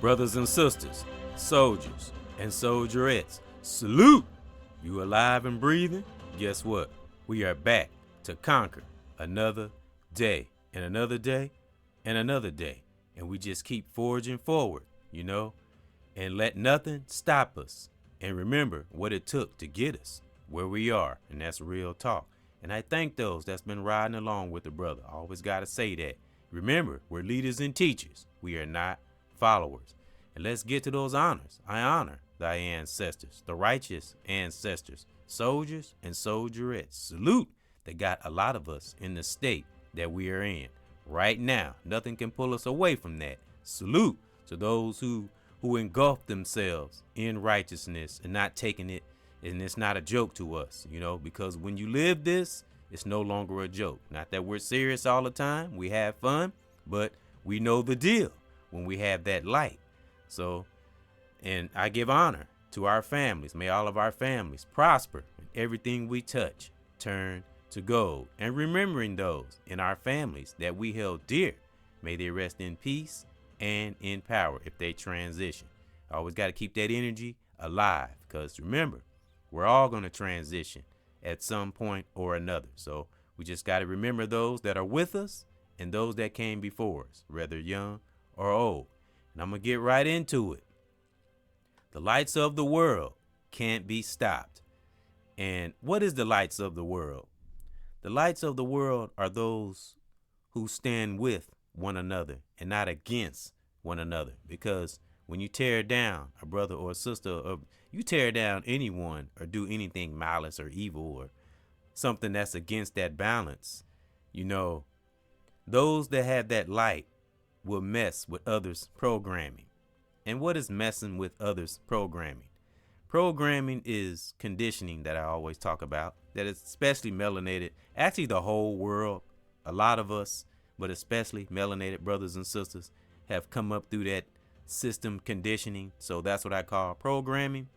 Brothers and sisters, soldiers and soldierettes, salute! You alive and breathing? Guess what? We are back to conquer another day and another day and another day. And we just keep forging forward, and let nothing stop us. And remember what it took to get us where we are. And that's real talk. And I thank those that's been riding along with the brother. I always got to say that. Remember, we're leaders and teachers. We are not followers. And let's get to those honors. I honor thy ancestors, the righteous ancestors, soldiers and soldierettes. Salute that got a lot of us in the state that we are in right now. Nothing can pull us away from that. Salute to those who engulf themselves in righteousness and not taking it. And it's not a joke to us, because when you live this, it's no longer a joke. Not that we're serious all the time. We have fun, but we know the deal when we have that light. So, and I give honor to our families. May all of our families prosper and everything we touch turn to gold. And remembering those in our families that we held dear, may they rest in peace and in power if they transition. I always got to keep that energy alive, because remember, we're all going to transition at some point or another. So we just got to remember those that are with us and those that came before us, whether young or old. And I'm going to get right into it. The lights of the world can't be stopped. And what is the lights of the world? The lights of the world are those who stand with one another and not against one another. Because when you tear down a brother or a sister, or you tear down anyone or do anything malice or evil or something that's against that balance, those that have that light will mess with others' programming. And what is messing with others' programming? Programming is conditioning that I always talk about, that is especially melanated, actually the whole world, a lot of us, but especially melanated brothers and sisters have come up through that system conditioning. So that's what I call programming.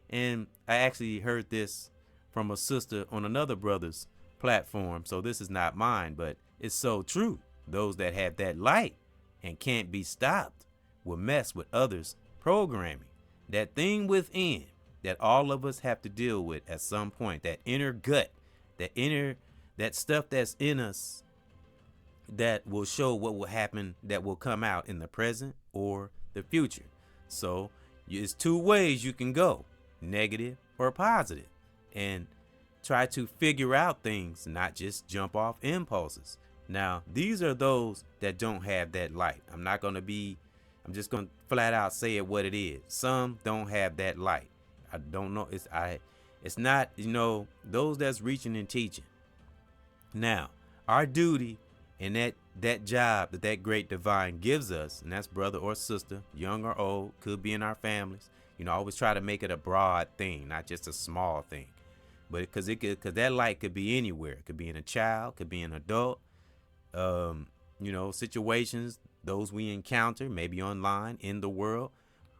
And I actually heard this from a sister on another brother's platform. So this is not mine, but it's so true. Those that have that light and can't be stopped will mess with others' programming. That thing within that all of us have to deal with at some point, that inner gut, that stuff that's in us that will show what will happen, that will come out in the present or the future. So it's two ways you can go, negative or positive, and try to figure out things, not just jump off impulses. Now, these are those that don't have that light. I'm just going to flat out say it what it is. Some don't have that light. I don't know. It's not, those that's reaching and teaching. Now, our duty and that job that great divine gives us, and that's brother or sister, young or old, could be in our families. I always try to make it a broad thing, not just a small thing. But because that light could be anywhere. It could be in a child, could be an adult. Situations, those we encounter, maybe online, in the world.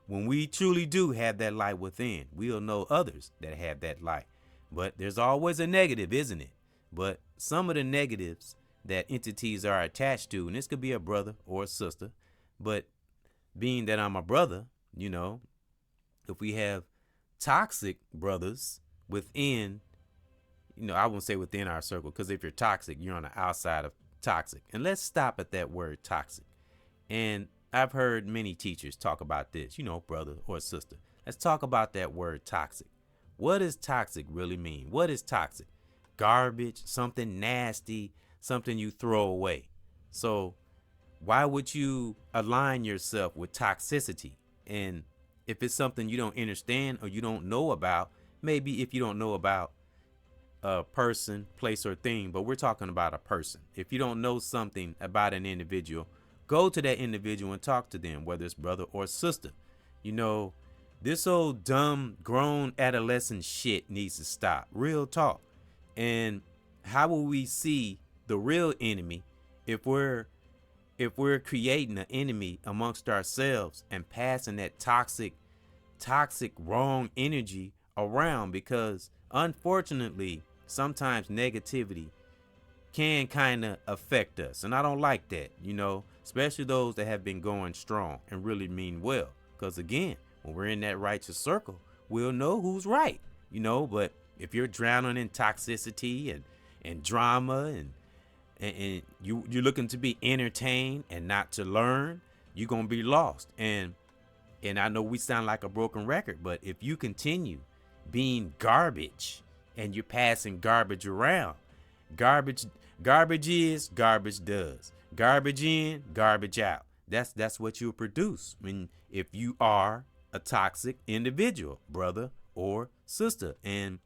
When we truly do have that light within, we'll know others that have that light. But there's always a negative, isn't it? But some of the negatives that entities are attached to, and this could be a brother or a sister, but being that I'm a brother, if we have toxic brothers within, I won't say within our circle, because if you're toxic, you're on the outside of toxic. And let's stop at that word toxic. And I've heard many teachers talk about this, brother or sister. Let's talk about that word toxic. What does toxic really mean? What is toxic? Garbage, something nasty, something you throw away. So why would you align yourself with toxicity? And if it's something you don't understand or you don't know about, maybe if you don't know about a person, place, or thing, but we're talking about a person. If you don't know something about an individual, go to that individual and talk to them, whether it's brother or sister. This old dumb grown adolescent shit needs to stop. Real talk. And how will we see the real enemy if we're creating an enemy amongst ourselves and passing that toxic wrong energy around? Because unfortunately, sometimes negativity can kind of affect us. And I don't like that, especially those that have been going strong and really mean well. Because again, when we're in that righteous circle, we'll know who's right, but if you're drowning in toxicity and drama and you're looking to be entertained and not to learn, you're going to be lost. And I know we sound like a broken record, but if you continue being garbage and you're passing garbage around, garbage is, garbage does. Garbage in, garbage out. That's what you'll produce if you are a toxic individual, brother or sister. And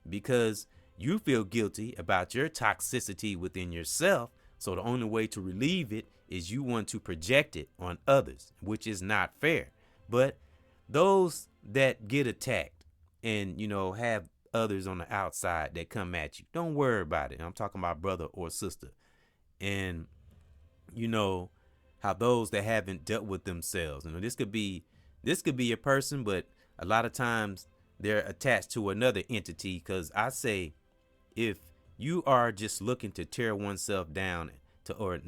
because you feel guilty about your toxicity within yourself, so the only way to relieve it is you want to project it on others, which is not fair. But those that get attacked and, have others on the outside that come at you, don't worry about it. I'm talking about brother or sister. And, how those that haven't dealt with themselves, this could be a person, but a lot of times they're attached to another entity. Because I say, if you are just looking to tear oneself down, or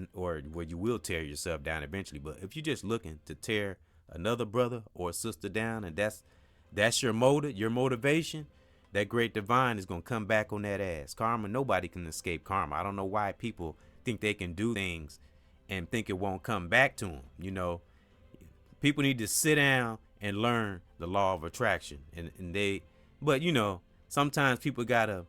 where you will tear yourself down eventually, but if you're just looking to tear another brother or sister down, and that's your motivation, that great divine is going to come back on that ass. Karma, nobody can escape karma. I don't know why people think they can do things and think it won't come back to them. People need to sit down and learn the law of attraction. But sometimes people gotta,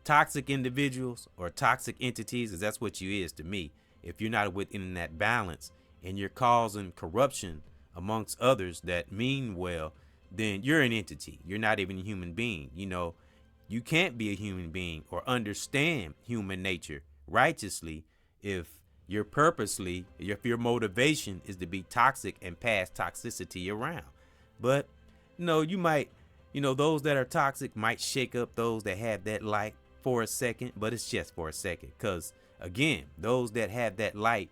toxic individuals or toxic entities, because that's what you is to me. If you're not within that balance and you're causing corruption amongst others that mean well, then you're an entity. You're not even a human being. You can't be a human being or understand human nature righteously if your motivation is to be toxic and pass toxicity around. But you might, those that are toxic might shake up those that have that light for a second, but it's just for a second. Because again, those that have that light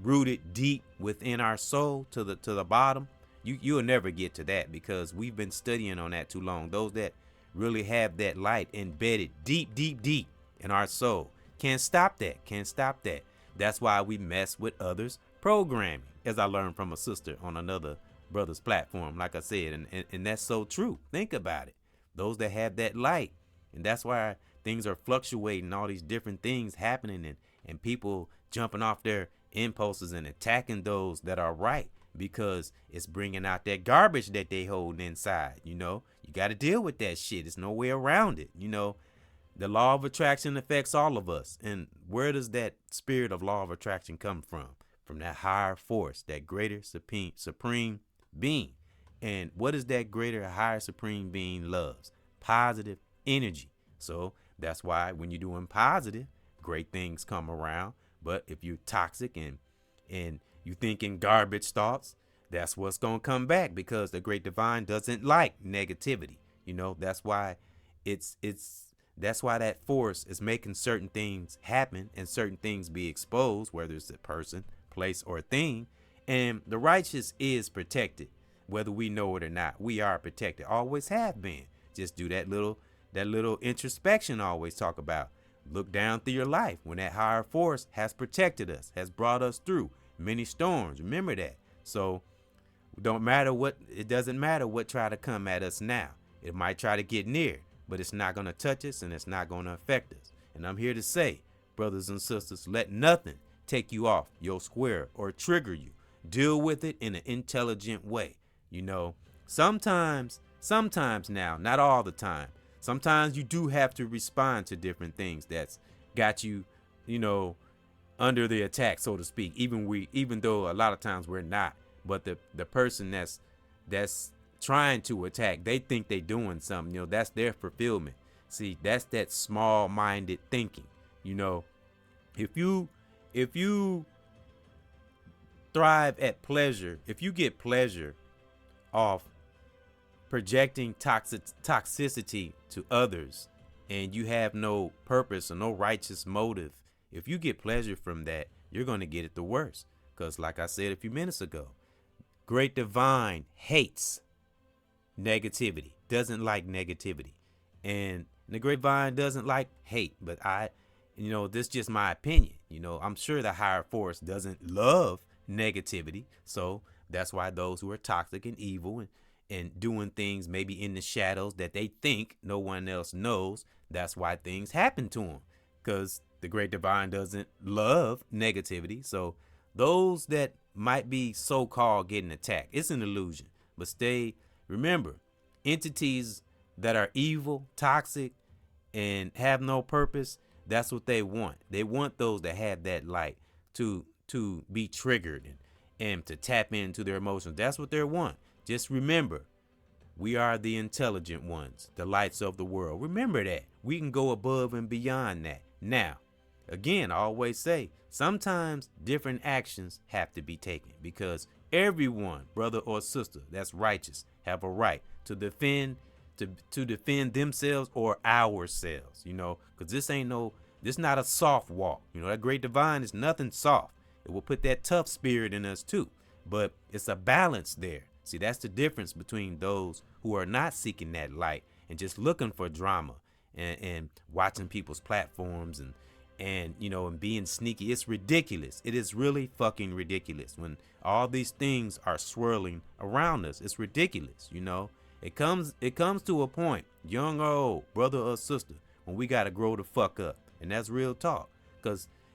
rooted deep within our soul to the bottom, you'll never get to that, because we've been studying on that too long. Those that really have that light embedded deep in our soul can't stop that. That's why we mess with others' programming, as I learned from a sister on another brother's platform, like I said, and that's so true. Think about it. Those that have that light, and that's why things are fluctuating, all these different things happening, and people jumping off their impulses and attacking those that are right, because it's bringing out that garbage that they hold inside. You got to deal with that shit. There's no way around it. The law of attraction affects all of us. And where does that spirit of law of attraction come from? From that higher force, that greater supreme being. And what is that greater, higher supreme being loves? Positive energy. So that's why when you're doing positive, great things come around. But if you're toxic and you thinking garbage thoughts, that's what's going to come back, because the great divine doesn't like negativity. That's why that's why that force is making certain things happen and certain things be exposed, whether it's a person, place, or thing. And the righteous is protected, whether we know it or not. We are protected, always have been. Just do that little introspection I always talk about. Look down through your life when that higher force has protected us, has brought us through many storms. Remember that. So it doesn't matter what try to come at us now. It might try to get near, but it's not going to touch us and it's not going to affect us. And I'm here to say, brothers and sisters, let nothing take you off your square or trigger you. Deal with it in an intelligent way. Sometimes now, not all the time. Sometimes you do have to respond to different things that's got you, under the attack, so to speak. Even though a lot of times we're not. But the person that's trying to attack, they think they doing something. That's their fulfillment. See, that's that small-minded thinking. If you thrive at pleasure, if you get pleasure off projecting toxicity to others, and you have no purpose or no righteous motive, if you get pleasure from that, you're going to get it the worst. Because like I said a few minutes ago, great divine hates doesn't like negativity. And the great divine doesn't like hate. But You know, this is just my opinion. You know, I'm sure the higher force doesn't love negativity. So that's why those who are toxic and evil and doing things maybe in the shadows that they think no one else knows, that's why things happen to them. Because the great divine doesn't love negativity. So those that might be so-called getting attacked, it's an illusion. But remember, entities that are evil, toxic, and have no purpose, that's what they want. They want those that have that light to be triggered and to tap into their emotions. That's what they want. Just remember, we are the intelligent ones, the lights of the world. Remember that. We can go above and beyond that. Now, again, I always say, sometimes different actions have to be taken because everyone, brother or sister, that's righteous, have a right to defend themselves or ourselves, you know, because this not a soft walk. You know, that great divine is nothing soft. It will put that tough spirit in us too, but it's a balance there. See, that's the difference between those who are not seeking that light and just looking for drama and watching people's platforms and you know, and being sneaky. It's ridiculous. It is really fucking ridiculous when all these things are swirling around us. It's ridiculous, you know. It comes to a point, young or old, brother or sister, when we gotta grow the fuck up. And that's real talk.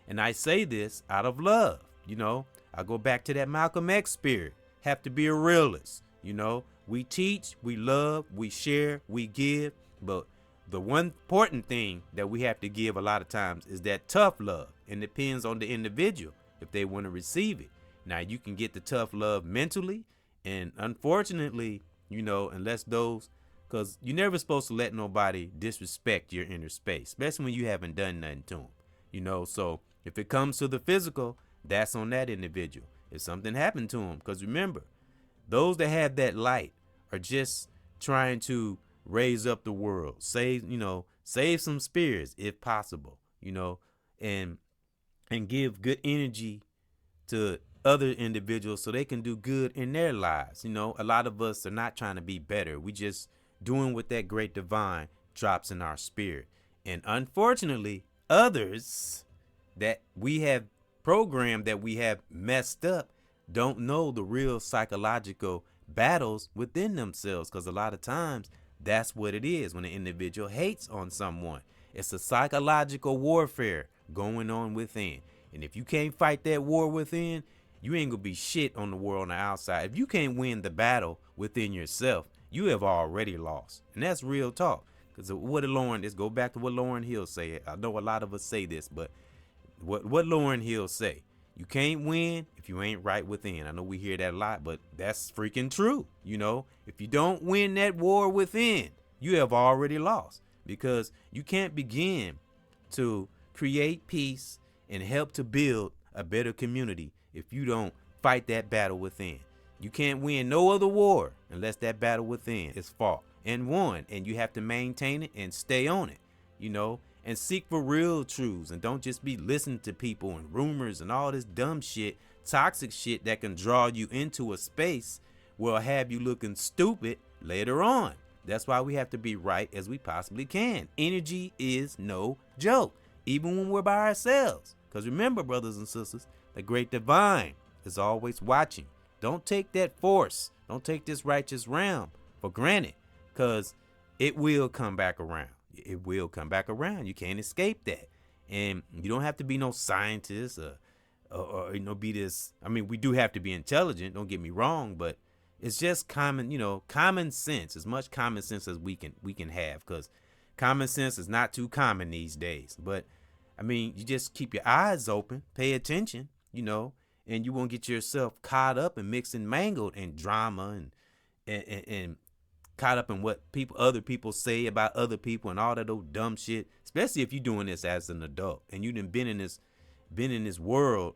And I say this out of love, you know. I go back to that Malcolm X spirit. Have to be a realist, you know. We teach, we love, we share, we give, but the one important thing that we have to give a lot of times is that tough love. And it depends on the individual if they want to receive it. Now, you can get the tough love mentally, and unfortunately, you know, unless because you're never supposed to let nobody disrespect your inner space, especially when you haven't done nothing to them, you know. So if it comes to the physical, that's on that individual. If something happened to them, because remember, those that have that light are just trying to raise up the world, save some spirits if possible, you know, and give good energy to other individuals so they can do good in their lives. You know, a lot of us are not trying to be better. We just doing what that great divine drops in our spirit. And unfortunately, others that we have programmed, that we have messed up, don't know the real psychological battles within themselves, because a lot of times that's what it is when an individual hates on someone. It's a psychological warfare going on within. And if you can't fight that war within, you ain't gonna be shit on the world on the outside. If you can't win the battle within yourself, you have already lost. And that's real talk. Because let's go back to what Lauryn Hill said. I know a lot of us say this, but what Lauryn Hill say? You can't win if you ain't right within. I know we hear that a lot, but that's freaking true. You know, if you don't win that war within, you have already lost, because you can't begin to create peace and help to build a better community if you don't fight that battle within. You can't win no other war unless that battle within is fought and won, and you have to maintain it and stay on it, you know. And seek for real truths, and don't just be listening to people and rumors and all this dumb shit, toxic shit that can draw you into a space where it'll have you looking stupid later on. That's why we have to be right as we possibly can. Energy is no joke, even when we're by ourselves. Because remember, brothers and sisters, the great divine is always watching. Don't take that force, don't take this righteous realm for granted, because it will come back around. It will come back around. You can't escape that. And you don't have to be no scientist or you know, be this. I mean, we do have to be intelligent, don't get me wrong, but it's just common, you know, common sense, as much common sense as we can have, because common sense is not too common these days. But I mean, you just keep your eyes open, pay attention, you know, and you won't get yourself caught up and mixed and mangled in drama and caught up in what other people say about other people and all that old dumb shit. Especially if you're doing this as an adult and you done been in this world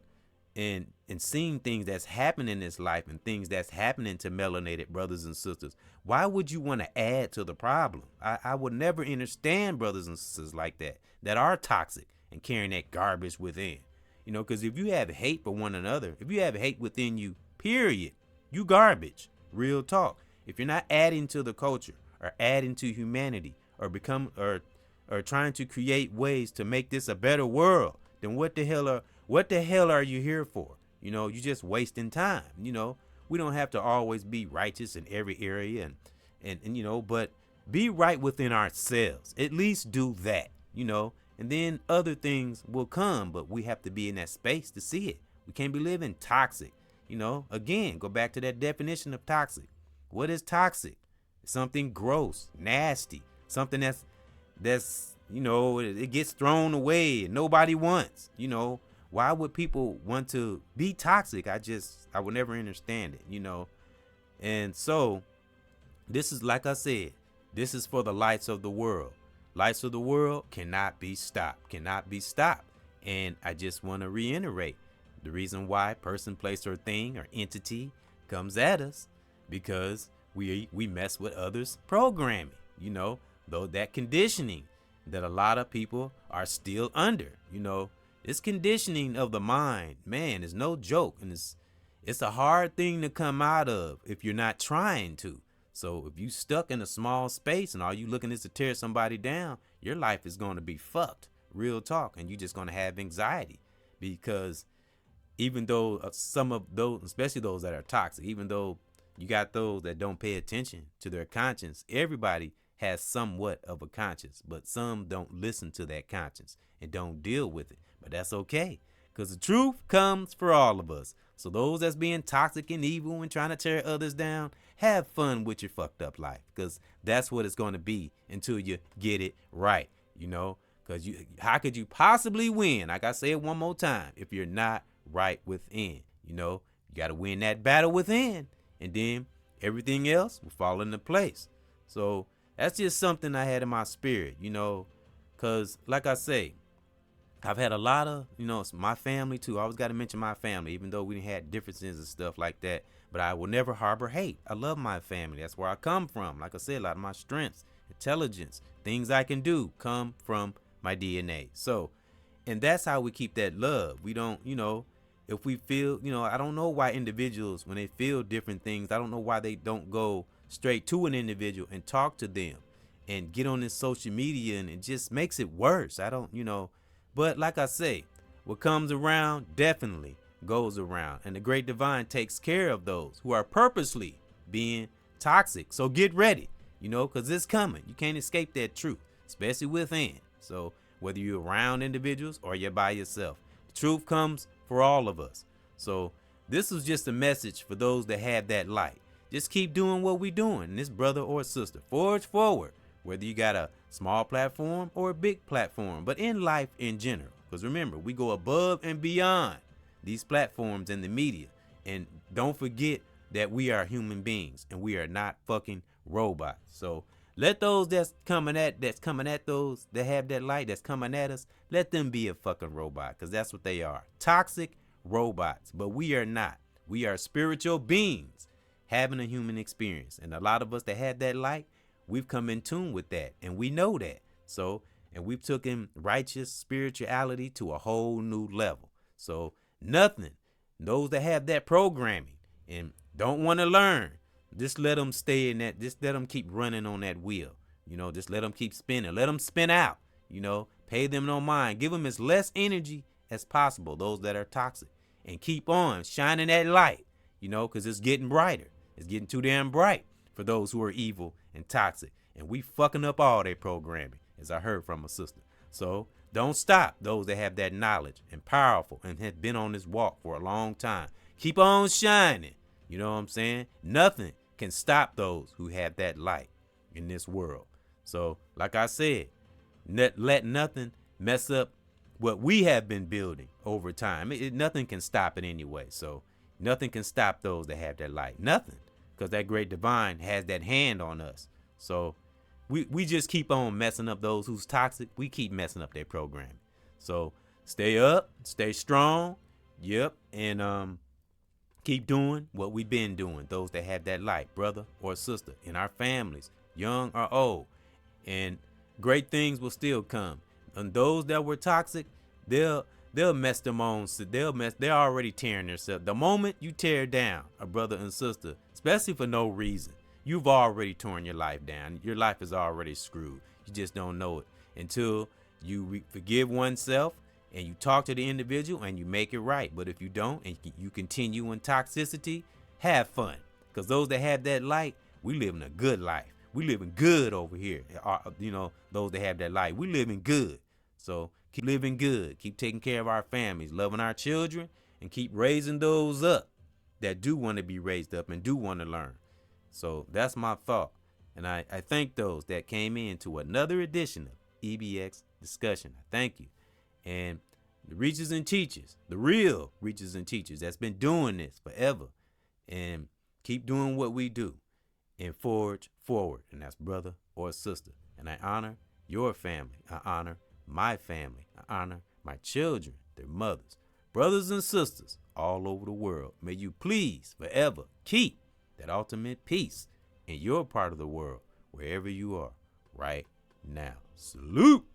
and seeing things that's happening in this life and things that's happening to melanated brothers and sisters. Why would you want to add to the problem? I would never understand brothers and sisters like that are toxic and carrying that garbage within. You know, because if you have hate for one another, if you have hate within you, period, you garbage. Real talk. If you're not adding to the culture or adding to humanity or or trying to create ways to make this a better world, then what the hell are you here for? You're just wasting time. We don't have to always be righteous in every area, and but be right within ourselves. At least do that, and then other things will come, but we have to be in that space to see it. We can't be living toxic. Again, go back to that definition of toxic. What is toxic? Something gross, nasty, something that's it gets thrown away and nobody wants. Why would people want to be toxic? I would never understand it. And so this is, like I said, this is for the lights of the world. Lights of the world cannot be stopped, And I just want to reiterate the reason why person, place, or thing or entity comes at us, because we mess with others' programming, though that conditioning that a lot of people are still under. This conditioning of the mind, man, is no joke, and it's a hard thing to come out of if you're not trying to. So if you stuck in a small space and all you looking is to tear somebody down, your life is going to be fucked, real talk, and you're just going to have anxiety, because even though some of those, especially those that are toxic, even though you got those that don't pay attention to their conscience, everybody has somewhat of a conscience, but some don't listen to that conscience and don't deal with it. But that's okay, because the truth comes for all of us. So those that's being toxic and evil and trying to tear others down, have fun with your fucked up life, because that's what it's going to be until you get it right, because how could you possibly win? Like I say it one more time, if you're not right within. You got to win that battle within, and then everything else will fall into place. So that's just something I had in my spirit, because like I say, I've had a lot of, my family too. I always got to mention my family, even though we had differences and stuff like that. But I will never harbor hate. I love my family. That's where I come from. Like I said, a lot of my strengths, intelligence, things I can do come from my DNA. So, and that's how we keep that love. We don't, if we feel, I don't know why individuals, when they feel different things, I don't know why they don't go straight to an individual and talk to them and get on this social media, and it just makes it worse. I don't, but like I say, what comes around definitely goes around, and the great divine takes care of those who are purposely being toxic. So get ready, because it's coming. You can't escape that truth, especially within. So whether you're around individuals or you're by yourself, the truth comes for all of us. So this was just a message for those that have that light. Just keep doing what we're doing, this brother or sister. Forge forward, whether you got a small platform or a big platform, but in life in general. Because remember, we go above and beyond these platforms and the media. And don't forget that we are human beings and we are not fucking robots. So let those that's coming at those that have that light that's coming at us, let them be a fucking robot, because that's what they are. Toxic robots. But we are not. We are spiritual beings having a human experience. And a lot of us that had that light, we've come in tune with that, and we know that. So, and we've taken righteous spirituality to a whole new level. So nothing, those that have that programming and don't want to learn, just let them stay in that, just let them keep running on that wheel. Just let them keep spinning, let them spin out, pay them no mind, give them as less energy as possible, those that are toxic, and keep on shining that light, because it's getting brighter. It's getting too damn bright for those who are evil and toxic, and we fucking up all their programming, as I heard from a sister. So don't stop those that have that knowledge and powerful and have been on this walk for a long time. Keep on shining. You know what I'm saying? Nothing can stop those who have that light in this world. So like I said, let nothing mess up what we have been building over time. Nothing can stop it anyway. So nothing can stop those that have that light. Nothing. Because that great divine has that hand on us. So we just keep on messing up those who's toxic. We keep messing up their programming. So stay up, stay strong. Yep. And keep doing what we've been doing. Those that have that light, brother or sister, in our families, young or old. And great things will still come. And those that were toxic, they'll mess them on. So they're already tearing themselves. The moment you tear down a brother and sister, especially for no reason, you've already torn your life down. Your life is already screwed. You just don't know it. until you forgive oneself and you talk to the individual and you make it right. But if you don't and you continue in toxicity, have fun. Because those that have that light, we living a good life. We living good over here. Those that have that light, we living good. So keep living good. Keep taking care of our families, loving our children, and keep raising those up that do want to be raised up and do want to learn. So that's my thought. And I thank those that came in to another edition of EBX Discussion. I thank you. And the reachers and teachers, the real reachers and teachers that's been doing this forever, and keep doing what we do and forge forward. And that's brother or sister. And I honor your family. I honor my family. I honor my children, their mothers, brothers and sisters all over the world. May you please forever keep that ultimate peace in your part of the world, wherever you are right now. Salute.